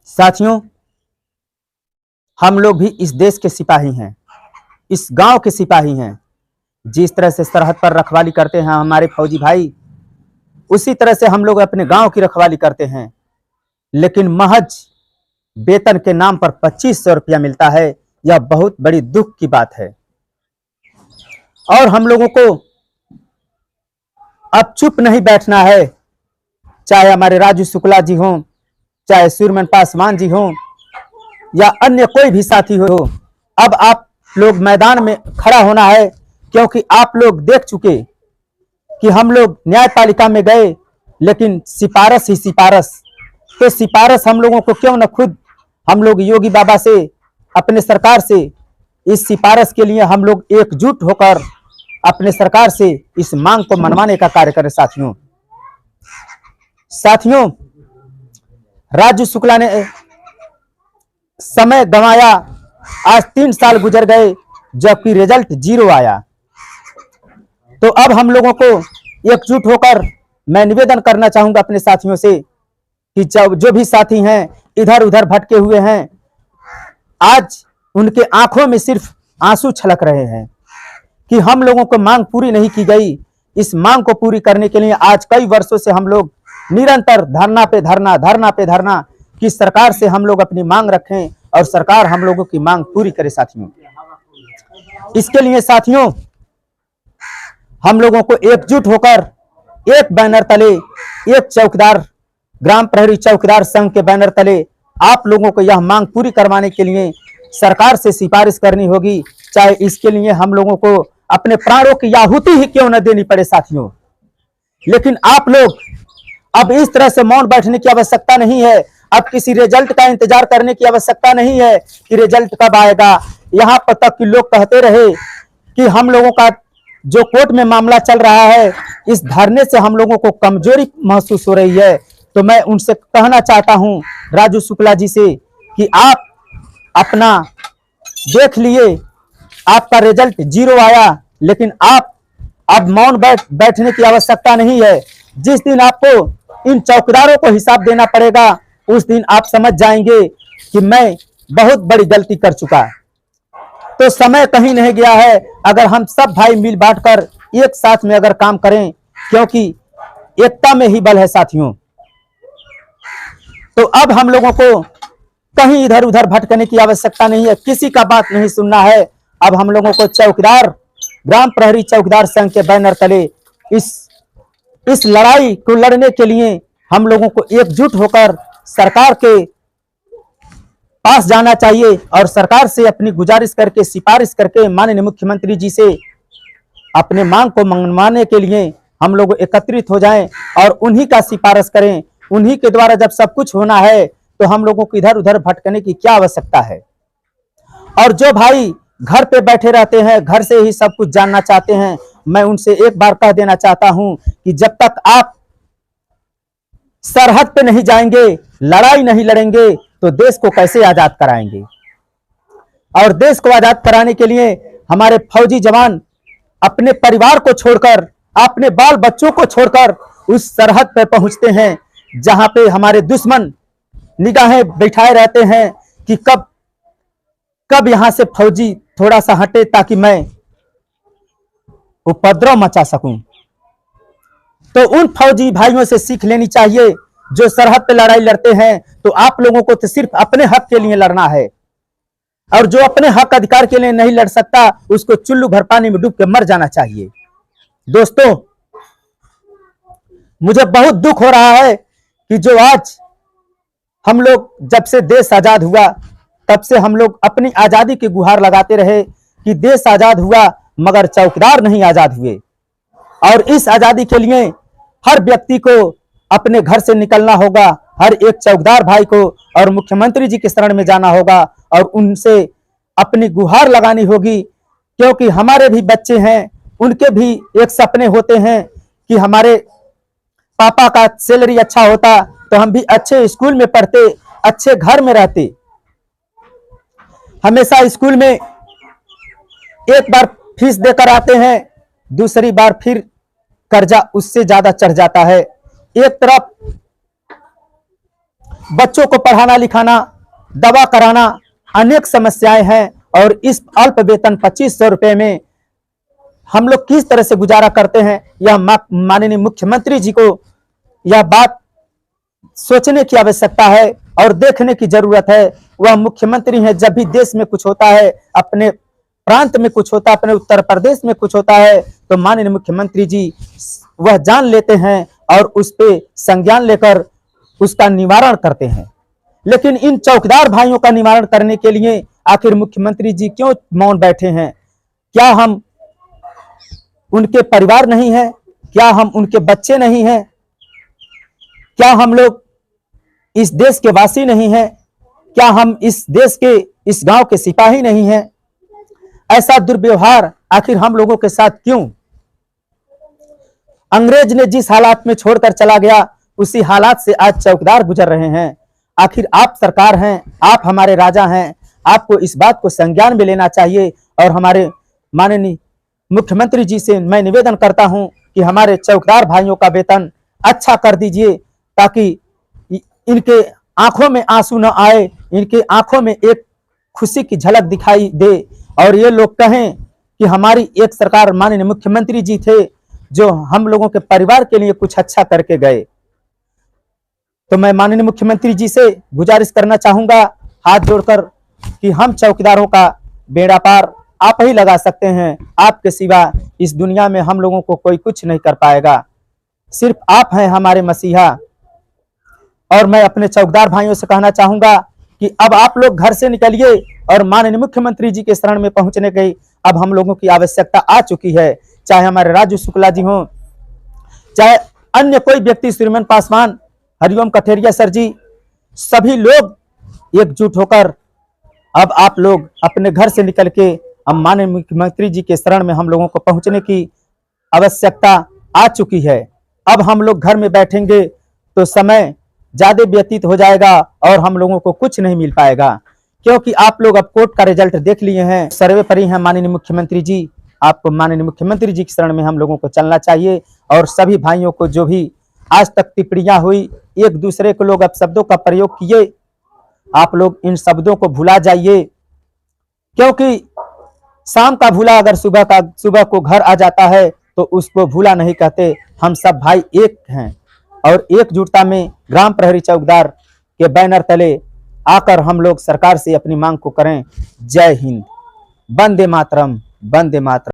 साथियों, हम लोग भी इस देश के सिपाही हैं, इस गांव के सिपाही हैं। जिस तरह से सरहद पर रखवाली करते हैं हमारे फौजी भाई, उसी तरह से हम लोग अपने गांव की रखवाली करते हैं। लेकिन महज वेतन के नाम पर 2500 रुपया मिलता है। यह बहुत बड़ी दुख की बात है और हम लोगों को अब चुप नहीं बैठना है। चाहे हमारे राजू शुक्ला जी हों, चाहे सूर्यमन पासवान जी हों या अन्य कोई भी साथी हो, अब आप लोग मैदान में खड़ा होना है, क्योंकि आप लोग देख चुके कि हम लोग न्यायपालिका में गए लेकिन सिफारिश ही सिफारिश। तो सिफारिश हम लोगों को क्यों न खुद हम लोग योगी बाबा से, अपने सरकार से, इस सिफारिश के लिए हम लोग एकजुट होकर अपने सरकार से इस मांग को मनवाने का कार्य करें। साथियों, राजू शुक्ला ने समय गंवाया, आज 3 साल गुजर गए जबकि रिजल्ट 0 आया। तो अब हम लोगों को एकजुट होकर मैं निवेदन करना चाहूंगा अपने साथियों से कि जो भी साथी हैं इधर उधर भटके हुए हैं, आज उनके आंखों में सिर्फ आंसू छलक रहे हैं कि हम लोगों को मांग पूरी नहीं की गई। इस मांग को पूरी करने के लिए आज कई वर्षों से हम लोग निरंतर धरना पे धरना कि सरकार से हम लोग अपनी मांग रखें और सरकार हम लोगों की मांग पूरी करे। साथियों, इसके लिए साथियों हम लोगों को एकजुट होकर एक बैनर तले, एक चौकीदार, ग्राम प्रहरी चौकीदार संघ के बैनर तले आप लोगों को यह मांग पूरी करवाने के लिए सरकार से सिफारिश करनी होगी, चाहे इसके लिए हम लोगों को अपने प्राणों की आहुति ही क्यों न देनी पड़े। साथियों, लेकिन आप लोग अब इस तरह से मौन बैठने की आवश्यकता नहीं है। अब किसी रिजल्ट का इंतजार करने की आवश्यकता नहीं है कि रिजल्ट कब आएगा। यहां पर तक कि लोग कहते रहे कि हम लोगों का जो कोर्ट में मामला चल रहा है, इस धरने से हम लोगों को कमजोरी महसूस हो रही है। तो मैं उनसे कहना चाहता हूं, राजू शुक्ला जी से, कि आप अपना देख लिए, आपका रिजल्ट 0 आया, लेकिन आप अब मौन बैठने की आवश्यकता नहीं है। जिस दिन आपको इन चौकीदारों को हिसाब देना पड़ेगा, उस दिन आप समझ जाएंगे कि मैं बहुत बड़ी गलती कर चुका। तो समय कहीं नहीं गया है अगर हम सब भाई मिल बांटकर एक साथ में अगर काम करें, क्योंकि एकता में ही बल है। साथियों, तो अब हम लोगों को कहीं इधर उधर भटकने की आवश्यकता नहीं है, किसी का बात नहीं सुनना है। अब हम लोगों को चौकीदार, ग्राम प्रहरी चौकीदार संघ के बैनर तले इस लड़ाई को लड़ने के लिए हम लोगों को एकजुट होकर सरकार के पास जाना चाहिए और सरकार से अपनी गुजारिश करके, सिफारिश करके माननीय मुख्यमंत्री जी से अपने मांग को मनवाने के लिए हम लोग एकत्रित हो जाएं और उन्हीं का सिफारिश करें। उन्हीं के द्वारा जब सब कुछ होना है तो हम लोगों को इधर उधर भटकने की क्या आवश्यकता है। और जो भाई घर पे बैठे रहते हैं, घर से ही सब कुछ जानना चाहते हैं, मैं उनसे एक बार कह देना चाहता हूं कि जब तक आप सरहद पे नहीं जाएंगे, लड़ाई नहीं लड़ेंगे, तो देश को कैसे आजाद कराएंगे। और देश को आजाद कराने के लिए हमारे फौजी जवान अपने परिवार को छोड़कर, अपने बाल बच्चों को छोड़कर उस सरहद पर पहुंचते हैं जहां पे हमारे दुश्मन निगाहें बैठाए रहते हैं कि कब यहां से फौजी थोड़ा सा हटे ताकि मैं उपद्रव मचा सकूं। तो उन फौजी भाइयों से सीख लेनी चाहिए जो सरहद पे लड़ाई लड़ते हैं। तो आप लोगों को तो सिर्फ अपने हक के लिए लड़ना है, और जो अपने हक अधिकार के लिए नहीं लड़ सकता उसको चुल्लू भर पानी में डूब के मर जाना चाहिए। दोस्तों, मुझे बहुत दुख हो रहा है कि जो आज हम लोग, जब से देश आजाद हुआ तब से हम लोग अपनी आजादी की गुहार लगाते रहे कि देश आजाद हुआ, मगर चौकीदार नहीं आजाद हुए। और इस आजादी के लिए हर व्यक्ति को अपने घर से निकलना होगा, हर एक चौकीदार भाई को और मुख्यमंत्री जी के शरण में जाना होगा और उनसे अपनी गुहार लगानी होगी, क्योंकि हमारे भी बच्चे हैं, उनके भी एक सपने होते हैं कि हमारे पापा का सैलरी अच्छा होता तो हम भी अच्छे स्कूल में पढ़ते, अच्छे घर में रहते। हमेशा स्कूल में एक बार फीस देकर आते हैं, दूसरी बार फिर कर्जा उससे ज्यादा चढ़ जाता है। एक तरफ बच्चों को पढ़ाना लिखाना, दवा कराना, अनेक समस्याएं हैं। और इस अल्प वेतन 2500 रुपए में हम लोग किस तरह से गुजारा करते हैं, यह माननीय मुख्यमंत्री जी को यह बात सोचने की आवश्यकता है और देखने की जरूरत है। वह मुख्यमंत्री हैं, जब भी देश में कुछ होता है, अपने प्रांत में कुछ होता है, अपने उत्तर प्रदेश में कुछ होता है, तो माननीय मुख्यमंत्री जी वह जान लेते हैं और उस पे संज्ञान लेकर उसका निवारण करते हैं। लेकिन इन चौकीदार भाइयों का निवारण करने के लिए आखिर मुख्यमंत्री जी क्यों मौन बैठे हैं? क्या हम उनके परिवार नहीं है? क्या हम उनके बच्चे नहीं हैं? क्या हम लोग इस देश के वासी नहीं हैं? क्या हम इस देश के, इस गांव के सिपाही नहीं हैं? ऐसा दुर्व्यवहार आखिर हम लोगों के साथ क्यों? अंग्रेज ने जिस हालात में छोड़कर चला गया, उसी हालात से आज चौकीदार गुजर रहे हैं। आखिर आप सरकार हैं, आप हमारे राजा हैं, आपको इस बात को संज्ञान में लेना चाहिए। और हमारे माननीय मुख्यमंत्री जी से मैं निवेदन करता हूं कि हमारे चौकीदार भाइयों का वेतन अच्छा कर दीजिए, ताकि इनके आंखों में आंसू न आए, इनके आंखों में एक खुशी की झलक दिखाई दे और ये लोग कहें कि हमारी एक सरकार, माननीय मुख्यमंत्री जी थे जो हम लोगों के परिवार के लिए कुछ अच्छा करके गए। तो मैं माननीय मुख्यमंत्री जी से गुजारिश करना चाहूंगा हाथ जोड़कर कि हम चौकीदारों का बेड़ा पार आप ही लगा सकते हैं। आपके सिवा इस दुनिया में हम लोगों को कोई कुछ नहीं कर पाएगा, सिर्फ आप हैं हमारे मसीहा। और मैं अपने चौकीदार भाइयों से कहना चाहूंगा कि अब आप लोग घर से निकलिए और माननीय मुख्यमंत्री जी के शरण में पहुंचने की अब हम लोगों की आवश्यकता आ चुकी है। चाहे हमारे राजू शुक्ला जी हों, चाहे अन्य कोई व्यक्ति, श्रीमान पासवान, हरिओम कठेरिया सर जी, सभी लोग एकजुट होकर अब आप लोग अपने घर से निकल के अब माननीय मुख्यमंत्री जी के शरण में हम लोगों को पहुंचने की आवश्यकता आ चुकी है। अब हम लोग घर में बैठेंगे तो समय ज्यादा व्यतीत हो जाएगा और हम लोगों को कुछ नहीं मिल पाएगा, क्योंकि आप लोग अब कोर्ट का रिजल्ट देख लिए हैं, सर्वे पर ही हैं माननीय मुख्यमंत्री जी। आपको माननीय मुख्यमंत्री जी के शरण में हम लोगों को चलना चाहिए। और सभी भाइयों को जो भी आज तक टिप्पणियां हुई, एक दूसरे को लोग अब शब्दों का प्रयोग किए, आप लोग इन शब्दों को भुला जाइए, क्योंकि शाम का भूला अगर सुबह को घर आ जाता है तो उसको भूला नहीं कहते। हम सब भाई एक हैं और एकजुटता में ग्राम प्रहरी चौकीदार के बैनर तले आकर हम लोग सरकार से अपनी मांग को करें। जय हिंद, वंदे मातरम, वंदे मातरम।